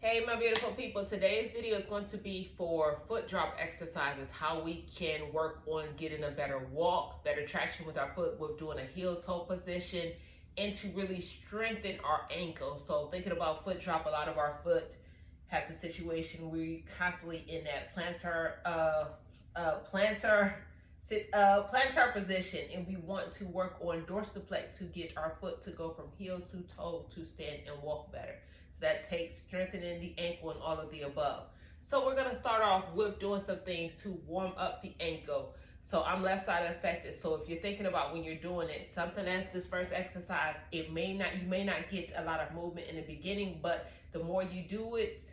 Hey my beautiful people, today's video is going to be for foot drop exercises, how we can work on getting a better walk, better traction with our foot with doing a heel toe position, and to really strengthen our ankle. So thinking about foot drop, a lot of our foot has a situation where we constantly in that plantar position, and we want to work on dorsiflex to get our foot to go from heel to toe to stand and walk better. So that takes strengthening the ankle and all of the above. So we're going to start off with doing some things to warm up the ankle. So I'm left side affected. So if you're thinking about when you're doing it, something as this first exercise, you may not get a lot of movement in the beginning, but the more you do it,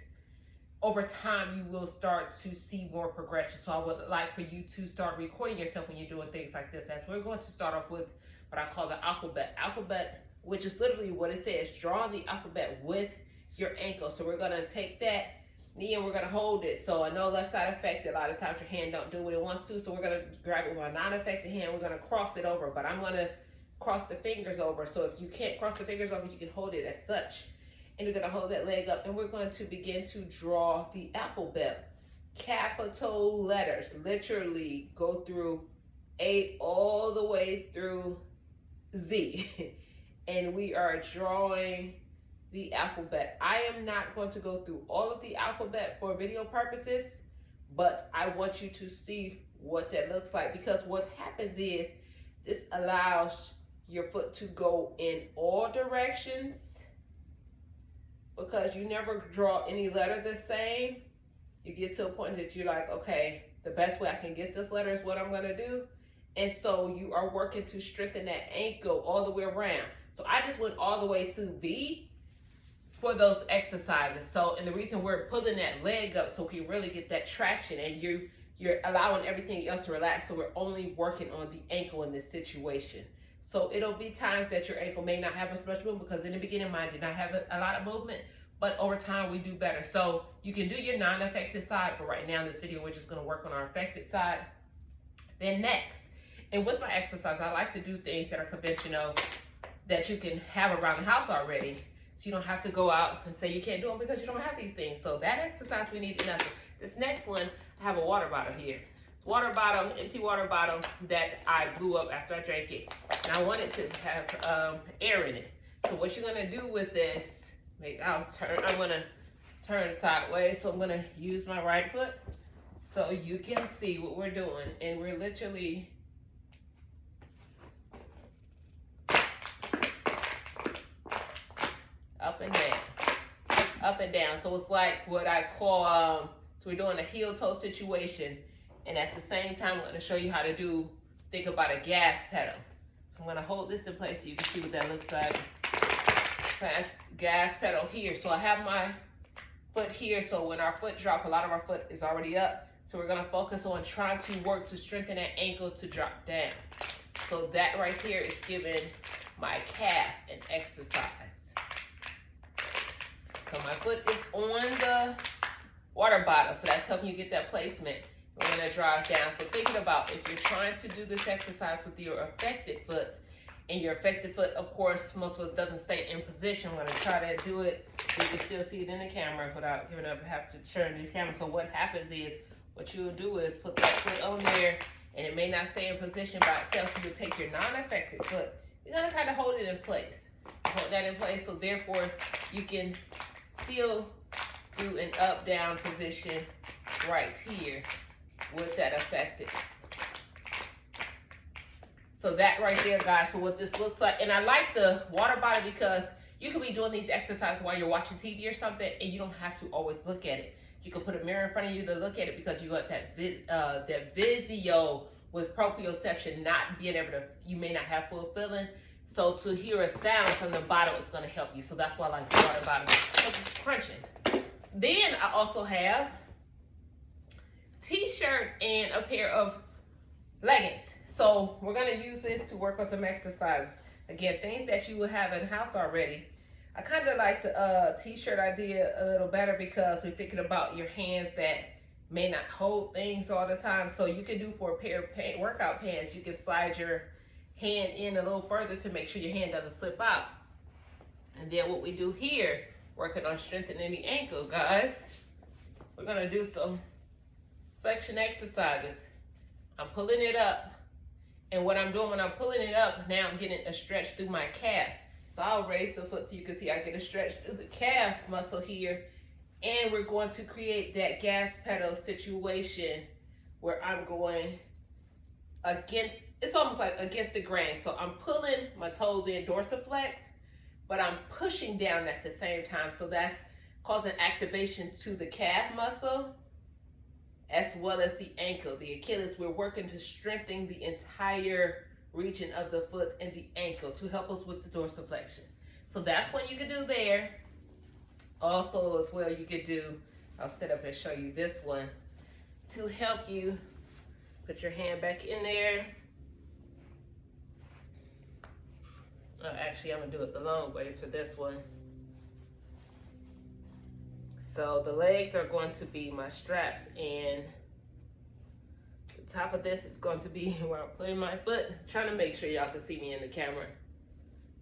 over time you will start to see more progression. So I would like for you to start recording yourself when you're doing things like this. As we're going to start off with what I call the alphabet, which is literally what it says, drawing the alphabet with your ankle. So we're going to take that knee and we're going to hold it. So I know left side affected, a lot of times your hand don't do what it wants to, so we're going to grab it with a non-affected hand. We're going to cross it over, but I'm going to cross the fingers over. So if you can't cross the fingers over, you can hold it as such. And you're going to hold that leg up, and we're going to begin to draw the alphabet. Capital letters, literally go through A all the way through Z. And we are drawing the alphabet. I am not going to go through all of the alphabet for video purposes, but I want you to see what that looks like, because what happens is this allows your foot to go in all directions, because you never draw any letter the same. You get to a point that you're like, okay, the best way I can get this letter is what I'm going to do. And so you are working to strengthen that ankle all the way around. So I just went all the way to B for those exercises. So, and the reason we're pulling that leg up so we can really get that traction, and you're allowing everything else to relax. So we're only working on the ankle in this situation. So it'll be times that your ankle may not have as much movement, because in the beginning mine did not have a lot of movement, but over time we do better. So you can do your non-affected side, but right now in this video we're just going to work on our affected side. Then next, and with my exercise, I like to do things that are conventional that you can have around the house already, so you don't have to go out and say you can't do them because you don't have these things. So that exercise we need nothing. This next one, I have a water bottle here. Water bottle, empty water bottle that I blew up after I drank it. And I want it to have air in it. So what you're gonna do with this, I'm gonna turn sideways. So I'm gonna use my right foot so you can see what we're doing. And we're literally up and down, up and down. So it's like what I call, so we're doing a heel toe situation. And at the same time, I'm going to show you how to think about a gas pedal. So I'm going to hold this in place so you can see what that looks like. Gas pedal here. So I have my foot here. So when our foot drop, a lot of our foot is already up. So we're going to focus on trying to work to strengthen that ankle to drop down. So that right here is giving my calf an exercise. So my foot is on the water bottle. So that's helping you get that placement. We're going to drive down. So thinking about if you're trying to do this exercise with your affected foot, and your affected foot, of course, most of us doesn't stay in position. I'm going to try to do it so you can still see it in the camera without giving up, have to turn the camera. So what happens is, what you'll do is put that foot on there, and it may not stay in position by itself. So you take your non-affected foot, you're going to kind of hold it in place. Hold that in place, so therefore you can still do an up-down position right here with that affected. So that right there, guys, so what this looks like. And I like the water bottle because you can be doing these exercises while you're watching TV or something, and you don't have to always look at it. You can put a mirror in front of you to look at it, because you got that visual with proprioception, not being able to, you may not have full feeling. So to hear a sound from the bottle is going to help you. So that's why I like the water bottle. So it's crunching. Then I also have t-shirt and a pair of leggings. So we're going to use this to work on some exercises. Again, things that you will have in the house already. I kind of like the t-shirt idea a little better, because we're thinking about your hands that may not hold things all the time. So you can do for a pair of workout pants, you can slide your hand in a little further to make sure your hand doesn't slip out. And then what we do here working on strengthening the ankle, guys. We're gonna do some flexion exercises. I'm pulling it up, and what I'm doing when I'm pulling it up, now I'm getting a stretch through my calf. So I'll raise the foot so you can see I get a stretch through the calf muscle here, and we're going to create that gas pedal situation where I'm going against, it's almost like against the grain. So I'm pulling my toes in dorsiflex, but I'm pushing down at the same time. So that's causing activation to the calf muscle as well as the ankle, the Achilles. We're working to strengthen the entire region of the foot and the ankle to help us with the dorsiflexion. So that's what you can do there. Also as well, you could do, I'll stand up and show you this one to help you. Put your hand back in there. Actually, I'm gonna do it the long ways for this one. So the legs are going to be my straps, and the top of this is going to be where I'm putting my foot. I'm trying to make sure y'all can see me in the camera.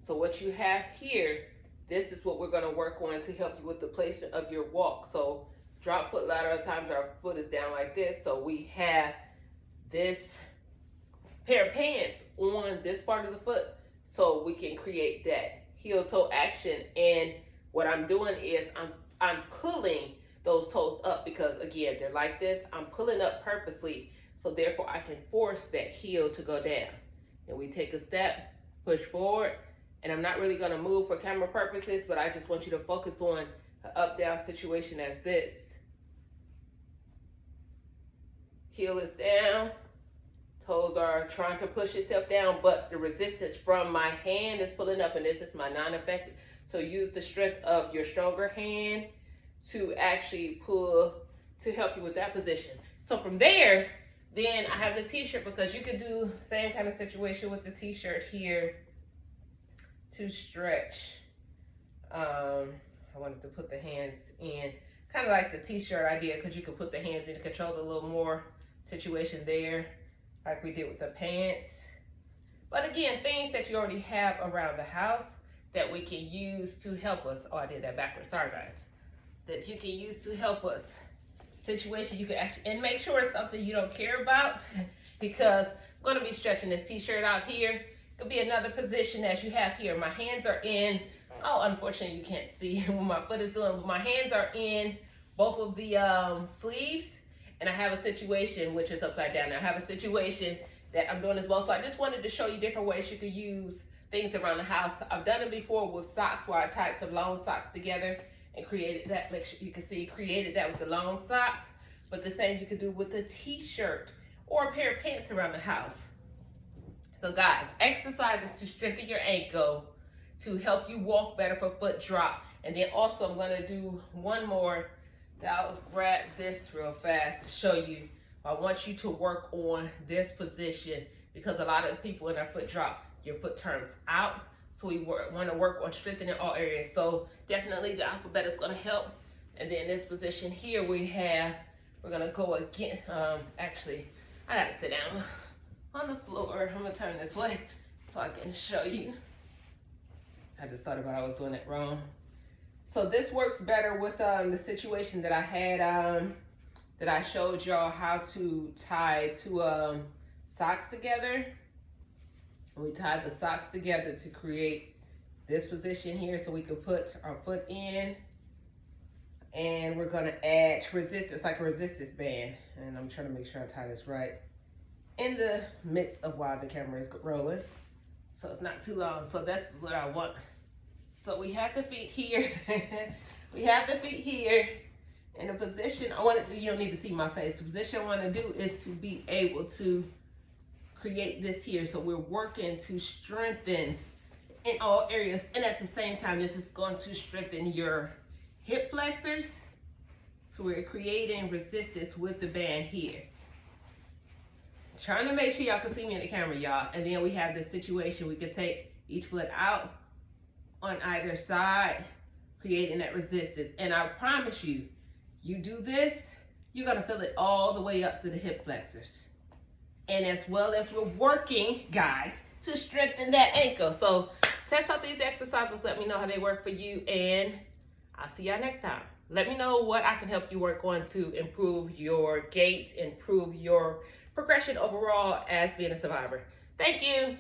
So what you have here, this is what we're gonna work on to help you with the placement of your walk. So drop foot lateral times our foot is down like this. So we have this pair of pants on this part of the foot so we can create that heel toe action. And what I'm doing is I'm pulling those toes up because again, they're like this. I'm pulling up purposely, so therefore I can force that heel to go down. And we take a step, push forward, and I'm not really gonna move for camera purposes, but I just want you to focus on an up-down situation as this. Heel is down, toes are trying to push itself down, but the resistance from my hand is pulling up, and this is my non-effective. So use the strength of your stronger hand to actually pull to help you with that position. So from there, then I have the t-shirt, because you could do same kind of situation with the t-shirt here to stretch. I wanted to put the hands in, kind of like the t-shirt idea, because you could put the hands in to control a little more situation there, like we did with the pants. But again, things that you already have around the house that we can use to help us. Oh, I did that backwards, sorry guys. That you can use to help us. Situation you can actually, and make sure it's something you don't care about, because I'm gonna be stretching this t-shirt out here. Could be another position as you have here. My hands are in, oh, unfortunately you can't see what my foot is doing, but my hands are in both of the sleeves, and I have a situation, which is upside down. I have a situation that I'm doing as well. So I just wanted to show you different ways you could use things around the house. I've done it before with socks, where I tied some long socks together and created that. Make sure you can see, created that with the long socks. But the same you could do with a t-shirt or a pair of pants around the house. So guys, exercises to strengthen your ankle, to help you walk better for foot drop. And then also I'm gonna do one more. I'll grab this real fast to show you. I want you to work on this position, because a lot of people in their foot drop, your foot turns out. So we want to work on strengthening all areas. So definitely the alphabet is going to help. And then this position here we're going to go again. Actually, I got to sit down on the floor. I'm going to turn this way so I can show you. I just thought about I was doing it wrong. So this works better with the situation that I had, that I showed y'all how to tie two socks together. And we tied the socks together to create this position here, so we can put our foot in, and we're gonna add resistance, like a resistance band. And I'm trying to make sure I tie this right in the midst of while the camera is rolling, so it's not too long. So that's what I want. So we have the feet here. We have the feet here. In the position, you don't need to see my face. The position I want to do is to be able to create this here. So we're working to strengthen in all areas. And at the same time, this is going to strengthen your hip flexors. So we're creating resistance with the band here. Trying to make sure y'all can see me in the camera, y'all. And then we have this situation. We can take each foot out on either side, creating that resistance. And I promise you, you do this, you're gonna feel it all the way up to the hip flexors. And as well as we're working, guys, to strengthen that ankle. So test out these exercises, let me know how they work for you, and I'll see y'all next time. Let me know what I can help you work on to improve your gait, improve your progression overall as being a survivor. Thank you.